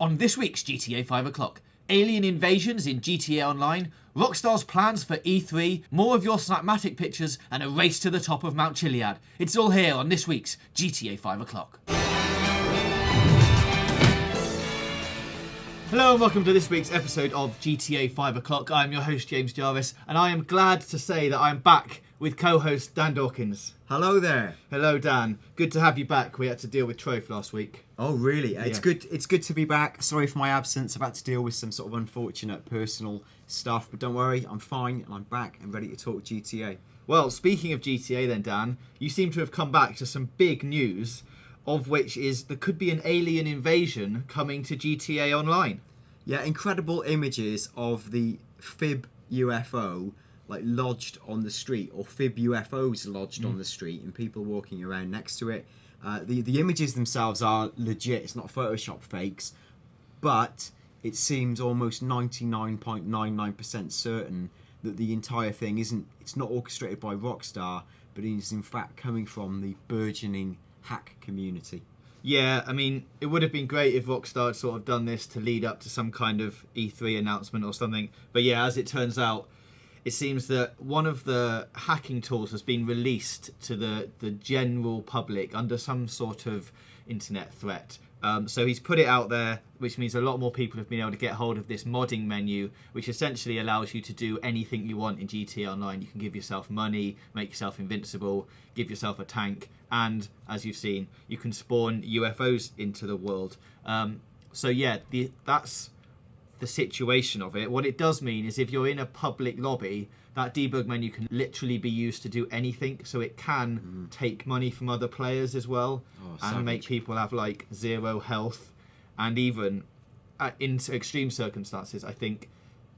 On this week's GTA 5 o'clock, alien invasions in GTA Online, Rockstar's plans for E3, more of your Snapmatic pictures, and a race to the top of Mount Chiliad. It's all here on this week's GTA 5 o'clock. Hello and welcome to this week's episode of GTA 5 o'clock. I'm your host James Jarvis, and I am glad to say that I'm back with co-host Dan Dawkins. Hello there. Hello Dan, good to have you back. We had to deal with Troth last week. Oh really? Yeah. It's good to be back. Sorry for my absence. I've had to deal with some sort of unfortunate personal stuff, but don't worry, I'm fine and I'm back and ready to talk GTA. Well, speaking of GTA then Dan, you seem to have come back to some big news, of which is there could be an alien invasion coming to GTA Online. Yeah, incredible images of the Fib UFO like lodged on the street, or Fib UFOs lodged on the street, and people walking around next to it. The images themselves are legit. It's not Photoshop fakes, but it seems almost 99.99% certain that the entire thing it's not orchestrated by Rockstar, but is in fact coming from the burgeoning hack community. Yeah, I mean, it would have been great if Rockstar had sort of done this to lead up to some kind of E3 announcement or something. But yeah, as it turns out, it seems that one of the hacking tools has been released to the general public under some sort of internet threat. So he's put it out there, which means a lot more people have been able to get hold of this modding menu, which essentially allows you to do anything you want in GTA Online. You can give yourself money, make yourself invincible, give yourself a tank, and, as you've seen, you can spawn UFOs into the world. So yeah, that's the situation of it. What it does mean is if you're in a public lobby, that debug menu can literally be used to do anything, so it can take money from other players as well, and make people have like 0 health, and even in extreme circumstances, I think,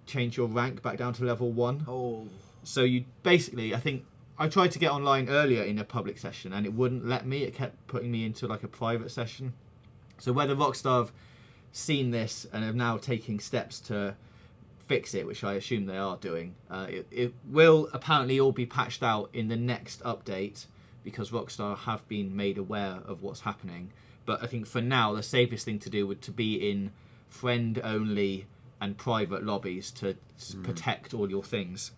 change your rank back down to level 1. Oh. So you basically, I think, I tried to get online earlier in a public session and it wouldn't let me. It kept putting me into like a private session. So whether Rockstar have seen this and are now taking steps to fix it, which I assume they are doing, it will apparently all be patched out in the next update, because Rockstar have been made aware of what's happening. But I think for now the safest thing to do would to be in friend only and private lobbies to protect all your things.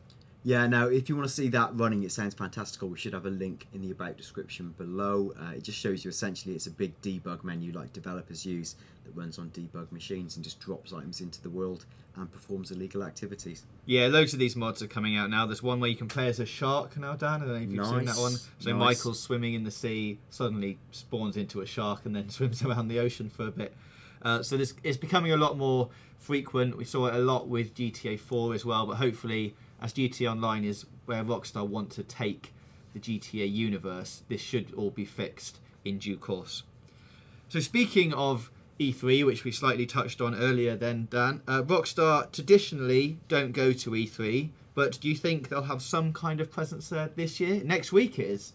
Yeah, now if you want to see that running, it sounds fantastical. We should have a link in the about description below. It just shows you essentially it's a big debug menu like developers use that runs on debug machines and just drops items into the world and performs illegal activities. Yeah, loads of these mods are coming out now. There's one where you can play as a shark now, Dan. I don't know if you've seen that one. So Michael's swimming in the sea, suddenly spawns into a shark and then swims around the ocean for a bit. So this is becoming a lot more frequent. We saw it a lot with GTA 4 as well, but hopefully, as GTA Online is where Rockstar want to take the GTA universe, this should all be fixed in due course. So speaking of E3, which we slightly touched on earlier then, Dan, Rockstar traditionally don't go to E3, but do you think they'll have some kind of presence there this year? Next week it is.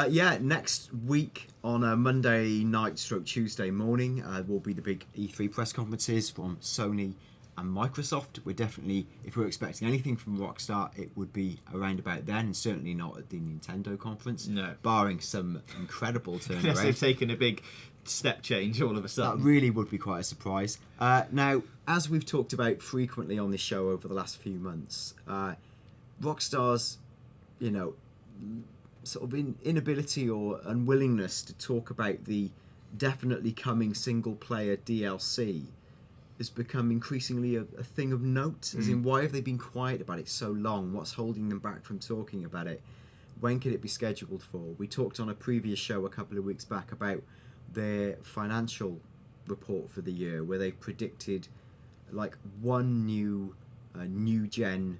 Yeah, next week on a Monday night / Tuesday morning will be the big E3 press conferences from Sony and Microsoft. We're definitely, if we're expecting anything from Rockstar, it would be around about then, and certainly not at the Nintendo conference. No. Barring some incredible turnaround. Yes, they've taken a big step change all of a sudden. That really would be quite a surprise. Now, as we've talked about frequently on this show over the last few months, Rockstar's, sort of inability or unwillingness to talk about the definitely coming single-player DLC has become increasingly a thing of note, as in, why have they been quiet about it so long? What's holding them back from talking about it? When could it be scheduled for? We talked on a previous show a couple of weeks back about their financial report for the year, where they predicted like one new gen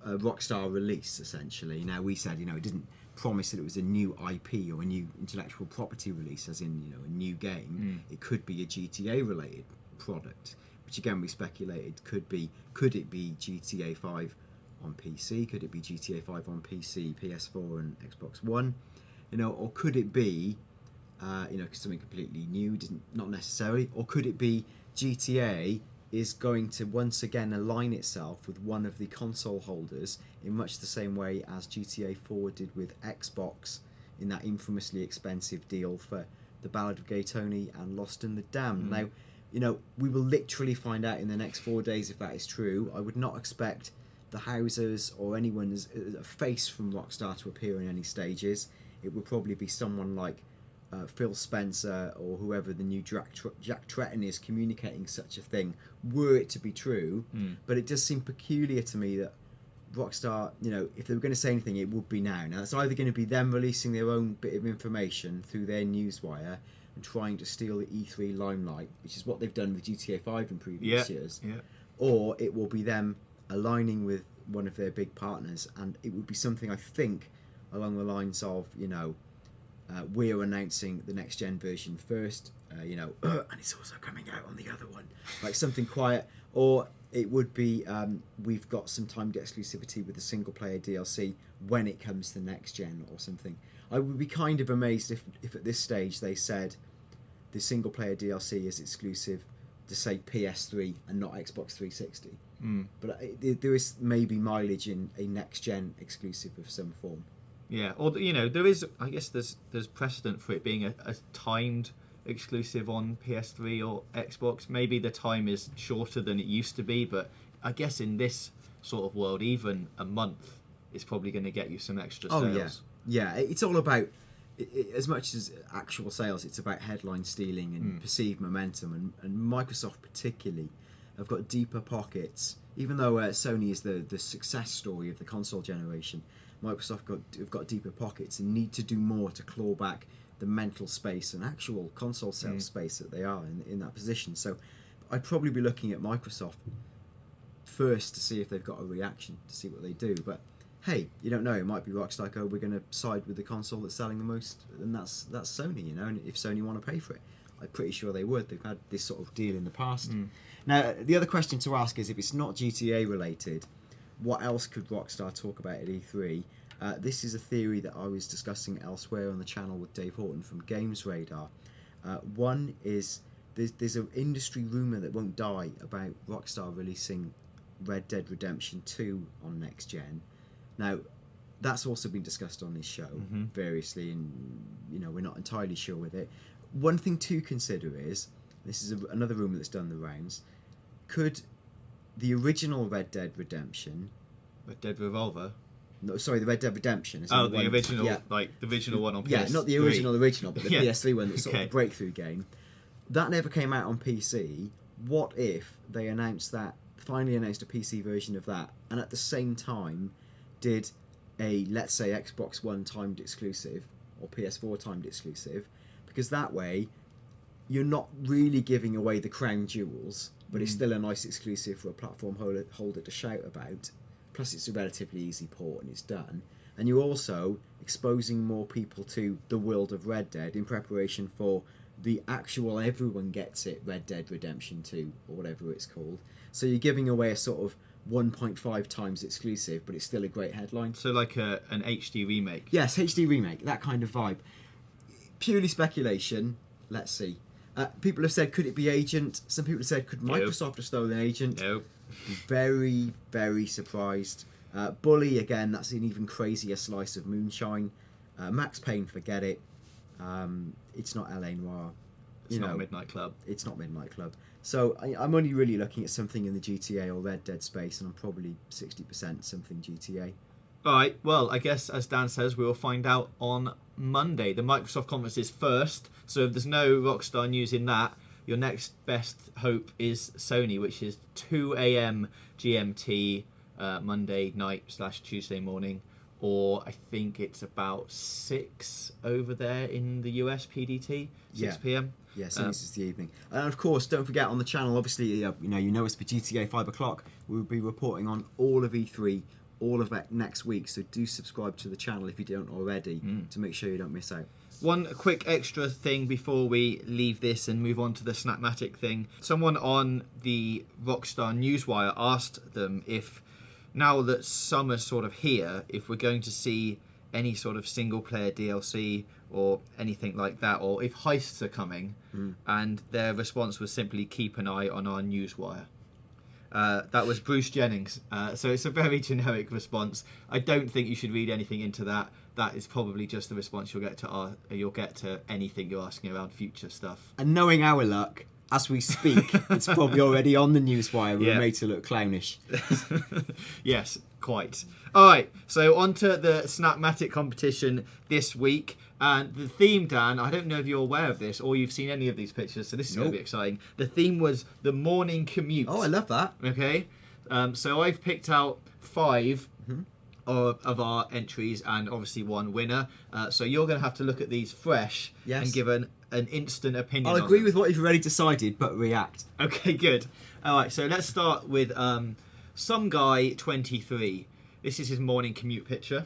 Rockstar release, essentially. Now, we said, it didn't promise that it was a new IP or a new intellectual property release, as in, a new game. It could be a GTA related product, which again we speculated could it be GTA 5 on PC, could it be GTA 5 on PC, PS4 and Xbox One, or could it be something completely new? Not necessarily. Or could it be GTA is going to once again align itself with one of the console holders in much the same way as GTA 4 did with Xbox in that infamously expensive deal for The Ballad of Gay Tony and Lost in the Damned. Now, we will literally find out in the next 4 days if that is true. I would not expect the Housers or anyone's a face from Rockstar to appear in any stages. It would probably be someone like Phil Spencer or whoever the new Jack Tretton is communicating such a thing, were it to be true. But it does seem peculiar to me that Rockstar, if they were going to say anything, it would be now. Now, it's either going to be them releasing their own bit of information through their newswire and trying to steal the E3 limelight, which is what they've done with GTA 5 in previous years, or it will be them aligning with one of their big partners, and it would be something, I think, along the lines of, we're announcing the next gen version first, and it's also coming out on the other one, like something quiet. Or it would be we've got some timed exclusivity with the single player DLC when it comes to next gen or something. I would be kind of amazed if at this stage they said the single player DLC is exclusive to, say, PS3 and not Xbox 360. But there is maybe mileage in a next gen exclusive of some form. Yeah, or there is. I guess there's precedent for it being a timed exclusive on PS3 or Xbox. Maybe the time is shorter than it used to be, but I guess in this sort of world, even a month is probably going to get you some extra sales. Oh yeah. It's all about as much as actual sales. It's about headline stealing and perceived momentum, and Microsoft particularly have got deeper pockets. Even though Sony is the success story of the console generation, Microsoft have got deeper pockets and need to do more to claw back the mental space and actual console sales space that they are in that position. So I'd probably be looking at Microsoft first to see if they've got a reaction, to see what they do. But hey, you don't know, it might be Rockstar go, we're going to side with the console that's selling the most, and that's Sony, and if Sony want to pay for it, I'm pretty sure they would. They've had this sort of deal in the past. Now, the other question to ask is, if it's not GTA related, what else could Rockstar talk about at E3? This is a theory that I was discussing elsewhere on the channel with Dave Horton from Games Radar. One is there's an industry rumour that won't die about Rockstar releasing Red Dead Redemption 2 on next gen. Now, that's also been discussed on this show variously, and we're not entirely sure with it. One thing to consider is, this is another rumour that's done the rounds, could the original Red Dead Redemption... Red Dead Revolver? No, sorry, the Red Dead Redemption. The original, like the original one on PS3. Yeah, not the original, but the PS3 one that's sort of the breakthrough game. That never came out on PC. What if they finally announced a PC version of that, and at the same time did a, let's say, Xbox One timed exclusive, or PS4 timed exclusive, because that way you're not really giving away the crown jewels, but it's still a nice exclusive for a platform holder to shout about. Plus it's a relatively easy port and it's done. And you're also exposing more people to the world of Red Dead in preparation for the actual everyone gets it Red Dead Redemption 2, or whatever it's called. So you're giving away a sort of 1.5 times exclusive, but it's still a great headline. So like an HD remake? Yes, HD remake, that kind of vibe. Purely speculation, let's see. People have said, could it be Agent? Some people have said, could Microsoft have stolen Agent? Nope. Very, very surprised. Bully, again, that's an even crazier slice of moonshine. Max Payne, forget it. It's not LA Noire. It's not Midnight Club. It's not Midnight Club. So I'm only really looking at something in the GTA or Red Dead space, and I'm probably 60% something GTA. All right, well, I guess, as Dan says, we will find out on Monday. The Microsoft conference is first, so if there's no Rockstar news in that, your next best hope is Sony, which is 2 a.m. GMT Monday night / Tuesday morning, or I think it's about 6 over there in the US PDT, 6 p.m. Yeah, so this is the evening. And of course, don't forget on the channel, obviously, you know us for GTA 5 o'clock. We'll be reporting on all of E3, all of that next week, so do subscribe to the channel if you don't already to make sure you don't miss out. One quick extra thing before we leave this and move on to the Snapmatic thing. Someone on the Rockstar Newswire asked them if, now that summer's sort of here, if we're going to see any sort of single player DLC or anything like that, or if heists are coming, and their response was simply keep an eye on our Newswire. That was Bruce Jennings, so it's a very generic response. I don't think you should read anything into that. That is probably just the response you'll get to anything you're asking around future stuff. And knowing our luck, as we speak, it's probably already on the newswire. We're Yeah. made to look clownish. Yes, quite. All right, so on to the Snapmatic competition this week. And the theme, Dan, I don't know if you're aware of this or you've seen any of these pictures, so this is going to be exciting. The theme was the morning commute. Oh, I love that. Okay, so I've picked out 5 of our entries and obviously one winner. So you're going to have to look at these fresh and give an instant opinion. I'll agree with what you've already decided, but react. Okay, good. All right, so let's start with some guy 23. This is his morning commute picture.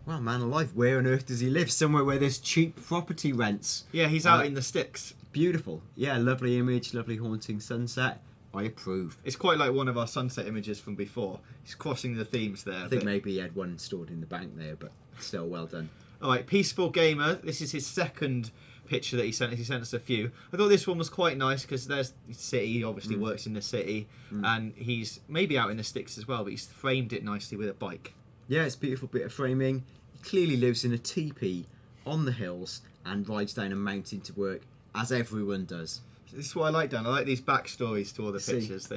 Well, man alive, where on earth does he live? Somewhere where there's cheap property rents. Yeah, he's out in the sticks. Beautiful. Yeah, lovely image, lovely haunting sunset. I approve. It's quite like one of our sunset images from before. He's crossing the themes there. I think maybe he had one stored in the bank there, but still well done. All right, Peaceful Gamer. This is his second picture that he sent us. He sent us a few. I thought this one was quite nice because there's the city. He obviously works in the city. And he's maybe out in the sticks as well, but he's framed it nicely with a bike. Yeah, it's a beautiful bit of framing. He clearly lives in a teepee on the hills and rides down a mountain to work, as everyone does. This is what I like, Dan. I like these backstories to all the pictures.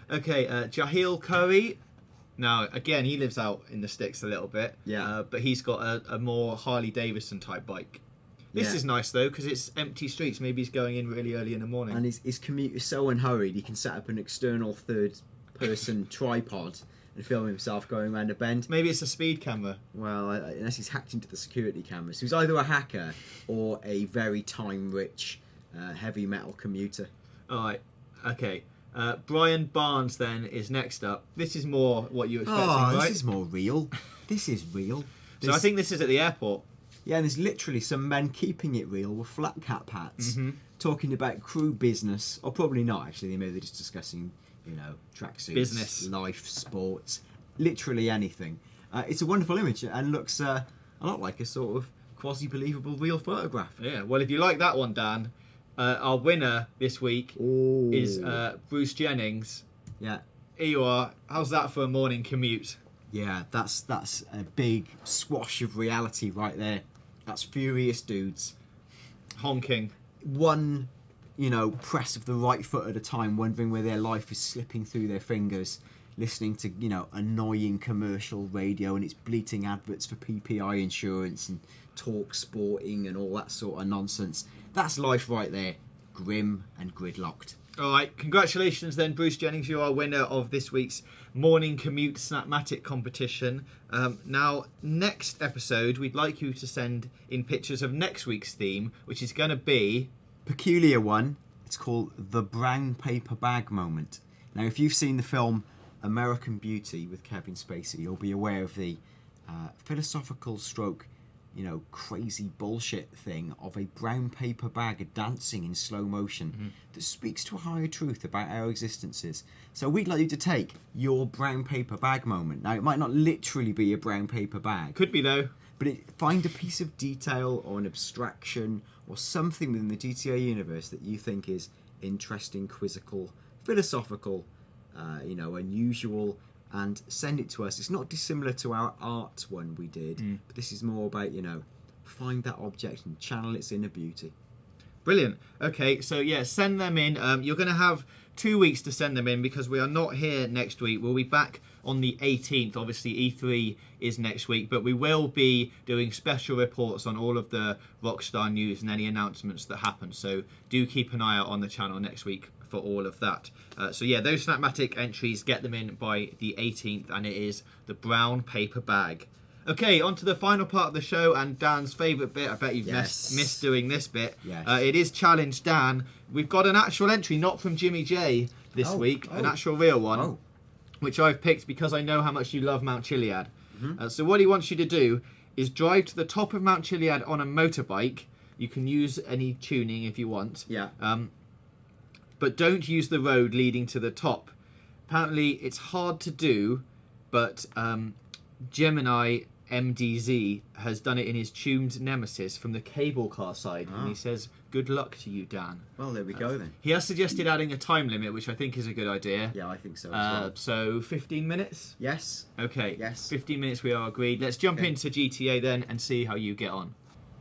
Okay, Jahil Curry. Now, again, he lives out in the sticks a little bit. Yeah. But he's got a more Harley Davidson type bike. This is nice, though, because it's empty streets. Maybe he's going in really early in the morning. And his commute is so unhurried, he can set up an external third-person tripod and film himself going around a bend. Maybe it's a speed camera. Well, unless he's hacked into the security cameras. He's either a hacker or a very time-rich heavy metal commuter. All right, okay. Brian Barnes, then, is next up. This is more what you expecting, right? This is more real. This is real. So I think this is at the airport. Yeah, and there's literally some men keeping it real with flat cap hats, talking about crew business, or probably not, actually. Maybe they're just discussing, tracksuits, business, life, sports, literally anything. It's a wonderful image and looks a lot like a sort of quasi-believable real photograph. Yeah, well, if you like that one, Dan, our winner this week is Bruce Jennings. Yeah. Here you are. How's that for a morning commute? Yeah, that's a big swash of reality right there. That's furious dudes. Honking. One, press of the right foot at a time, wondering where their life is slipping through their fingers, listening to, annoying commercial radio and its bleating adverts for PPI insurance and talk sporting and all that sort of nonsense. That's life right there. Grim and gridlocked. All right, congratulations then, Bruce Jennings. You are winner of this week's Morning Commute Snapmatic competition. Now, next episode, we'd like you to send in pictures of next week's theme, which is going to be... Peculiar one. It's called The Brown Paper Bag Moment. Now, if you've seen the film American Beauty with Kevin Spacey, you'll be aware of the philosophical stroke, crazy bullshit thing of a brown paper bag dancing in slow motion that speaks to a higher truth about our existences. So we'd like you to take your brown paper bag moment. Now, it might not literally be a brown paper bag. Could be, though. But find a piece of detail or an abstraction or something within the GTA universe that you think is interesting, quizzical, philosophical, unusual, and send it to us. It's not dissimilar to our art one we did, but this is more about, find that object and channel its inner beauty. Brilliant. Okay, so yeah, send them in. You're going to have 2 weeks to send them in because we are not here next week. We'll be back on the 18th. Obviously, E3 is next week, but we will be doing special reports on all of the Rockstar news and any announcements that happen. So do keep an eye out on the channel next week for all of that. So yeah, those Snapmatic entries, get them in by the 18th, and it is the brown paper bag. Okay, on to the final part of the show and Dan's favourite bit. I bet you've missed doing this bit. Yes. It is Challenge Dan. We've got an actual entry, not from Jimmy J this week, an actual real one, which I've picked because I know how much you love Mount Chiliad. So what he wants you to do is drive to the top of Mount Chiliad on a motorbike. You can use any tuning if you want. Yeah. But don't use the road leading to the top. Apparently, it's hard to do, but Gemini MDZ has done it in his tuned Nemesis from the cable car side, and he says, good luck to you, Dan. Well, there we go then. He has suggested adding a time limit, which I think is a good idea. Yeah, I think so as well. So 15 minutes? Yes. Okay. Yes. 15 minutes we are agreed. Let's jump into GTA then and see how you get on.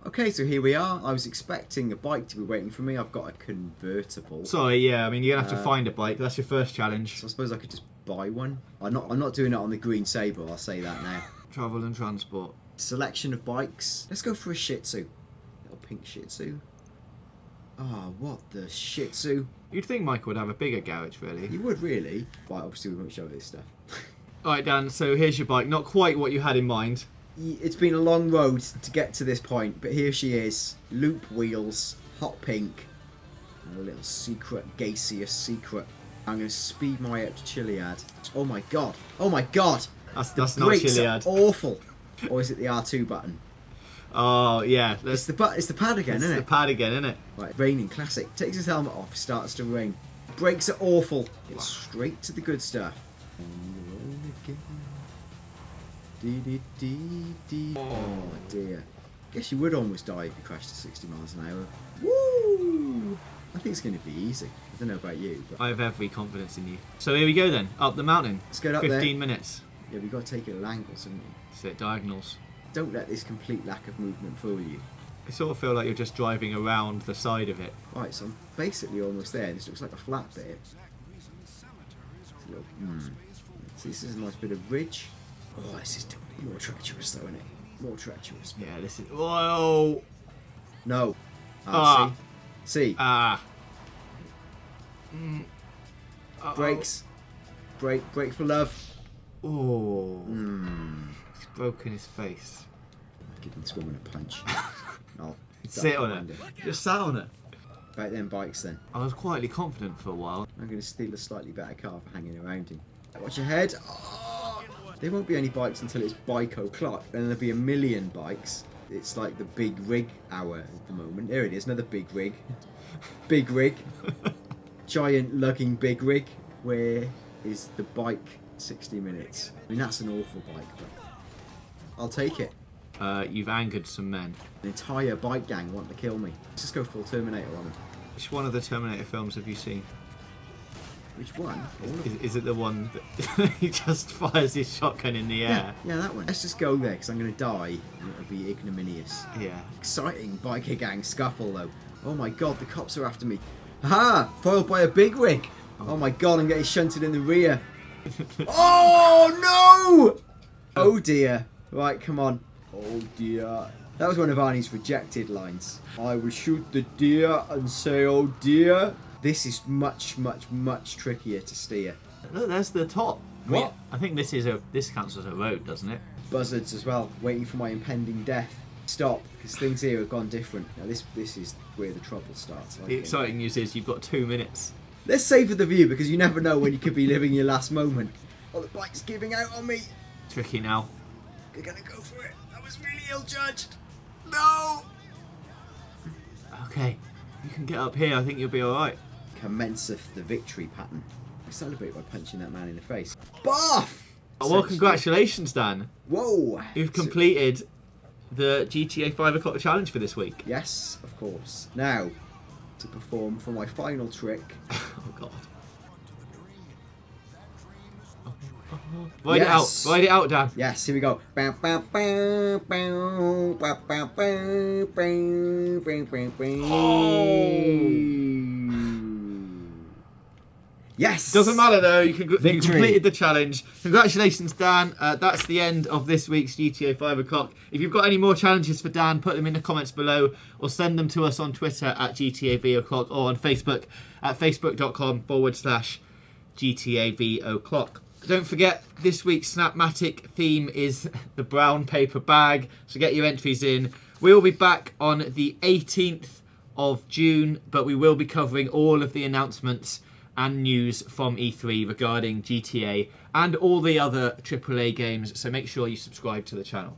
Okay, so here we are. I was expecting a bike to be waiting for me. I've got a convertible. Sorry, yeah. I mean, you're gonna have to find a bike. That's your first challenge. So I suppose I could just buy one. I'm not doing it on the green Sabre. I'll say that now. Travel and transport. Selection of bikes. Let's go for a Shih Tzu. Little pink Shih Tzu. Ah, what the Shih Tzu? You'd think Michael would have a bigger garage, really. You would really. But obviously we won't show this stuff. All right, Dan. So here's your bike. Not quite what you had in mind. It's been a long road to get to this point, but here she is. Loop wheels, hot pink, and a little secret, gaseous secret. I'm going to speed my way up to Chilliad. Oh my god! Oh my god! That's not Chilliad. Awful. Or is it the R2 button? Oh yeah, It's the pad again, isn't it? It's the pad again, isn't it? Right, raining classic. Takes his helmet off, starts to rain. Brakes are awful. It's straight to the good stuff. Oh dear. Guess you would almost die if you crashed to 60 miles an hour. Woo! I think it's going to be easy. I don't know about you, but I have every confidence in you. So here we go then, up the mountain. Let's get up 15 minutes. Yeah, we've got to take it at angles, haven't we? Sit diagonals. Don't let this complete lack of movement fool you. I sort of feel like you're just driving around the side of it. Right, so I'm basically almost there. This looks like a flat bit. It's a little, So this is a nice bit of ridge. Oh, this is more treacherous though, isn't it? More treacherous. Yeah, this is... Whoa! No. See? Brakes. Brake for love. Oh. He's broken his face. Give this woman a punch. Oh, Sit on it. Just sat on it. About them bikes then. I was quietly confident for a while. I'm going to steal a slightly better car for hanging around in. Watch your head. Oh! There won't be any bikes until it's bike o'clock. Then there'll be a million bikes. It's like the big rig hour at the moment. There it is, another big rig. Big rig. Giant lugging big rig. Where is the bike 60 minutes? I mean, that's an awful bike, but I'll take it. You've angered some men. An entire bike gang want to kill me. Let's just go full Terminator on them. Which one of the Terminator films have you seen? Which one? Is it the one that he just fires his shotgun in the air? Yeah, that one. Let's just go there, because I'm going to die, and it'll be ignominious. Yeah. Exciting biker gang scuffle, though. Oh my god, the cops are after me. Aha! Foiled by a big rig! Oh my god, I'm getting shunted in the rear. Oh no! Oh dear. Right, come on. Oh dear. That was one of Arnie's rejected lines. I will shoot the deer and say, oh dear. This is much, much, much trickier to steer. Look, there's the top. What? I think this counts as a road, doesn't it? Buzzards as well, waiting for my impending death. Stop, because things here have gone different. Now this is where the trouble starts. The exciting news is you've got 2 minutes. Let's savour the view, because you never know when you could be living your last moment. Oh, the bike's giving out on me. Tricky now. You're gonna go for it. I was really ill-judged. No! Okay, you can get up here. I think you'll be alright. Commenceth the victory pattern. I celebrate by punching that man in the face. Bath! Oh, well, congratulations, Dan. Whoa! You've completed the GTA 5 o'clock challenge for this week. Yes, of course. Now, to perform for my final trick. Oh, God. Ride it out. Ride it out, Dan. Yes, here we go. Yes! Doesn't matter though, you completed the challenge. Congratulations, Dan. That's the end of this week's GTA 5 o'clock. If you've got any more challenges for Dan, put them in the comments below or send them to us on Twitter at GTA o'clock or on Facebook at facebook.com/GTA o'clock. Don't forget, this week's Snapmatic theme is the brown paper bag, so get your entries in. We will be back on the 18th of June, but we will be covering all of the announcements and news from E3 regarding GTA and all the other AAA games, so make sure you subscribe to the channel.